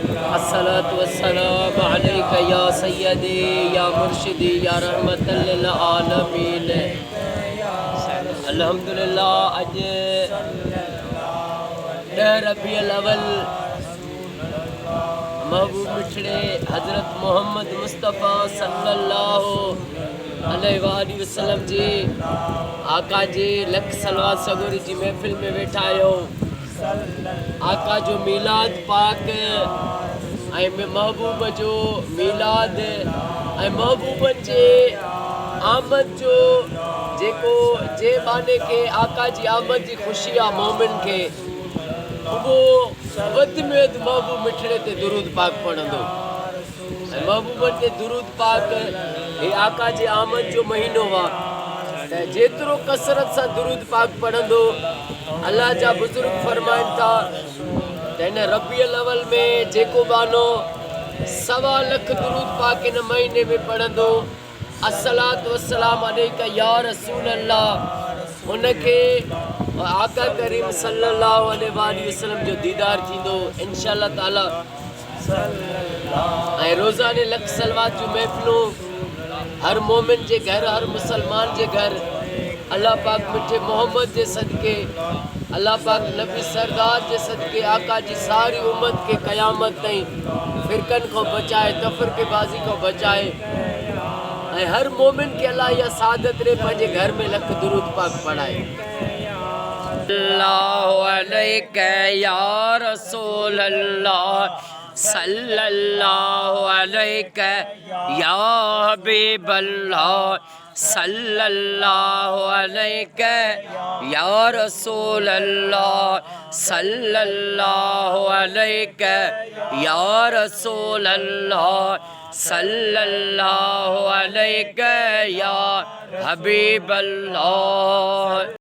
अस्सलातु वस्सलाम अलैका या सय्यदी या मुर्शिदी या रहमतल लिल आलमीन। अल्हम्दुलिल्लाह अज 10 रबीउल अव्वल महबूब मिठड़े हज़रत मोहम्मद मुस्तफ़ा सल्लल्लाहु अलैहि वसल्लम जी आका जी लख सलवात सगोरी जी महफ़िल में वेठा आहियो। आका जो मीलाद पाक ऐं महबूब जो मीलाद ऐं महबूबनि जे आमद जो जेको जे बाने के आका जी आमद जी ख़ुशी आहे मोमिन खे वो वधि में वधि महबूब मिठड़े ते दुरूद पाक पढ़ंदो। ऐं महबूबनि ते दुरूद पाक हे आका जी आमद जो महीनो आहे त जेतिरो कसरत सां दुरूद पाक पढ़ंदो अल्लाह जा बुज़ुर्ग फरमाइनि था त हिन रबीउल अव्वल में जेको बानो 1.25 लाख दुरूद पाक इन महीने में पढ़ंदो अस्सलातु वस्सलाम अलैका या रसूल अल्लाह उनखे आका करीम सल्लल्लाहु अलैहि वसल्लम जो दीदार थींदो इंशाअल्लाह ताला। ऐं रोज़ाने लख सलवात जूं महफ़िलूं हर मोमिन जे घर हर मुसलमान जे घर अल्लाह पाक मिठे मोहम्मद जे सदके अल्लाह पाक नबी सरदार जे सदके आका जी सारी उम्मत के क़यामत ताईं फ़िरकन को बचाए तफ़रीक़ेबाज़ी को बचाए ऐं हर मोमिन के अल्लाह या सादत रे पंहिंजे घर में लख दुरूद पाक पढ़ाए। अल्लाहु अलैका या रसूल अल्लाह सल्लल्लाहु अलैका या हबीब अल्लाह सल्लल्लाहु अलैका या रसूल अल्लाह सल्लल्लाहु अलैका या रसूल अल्लाह सल्लल्लाहु अलैका या हबीब अल्लाह।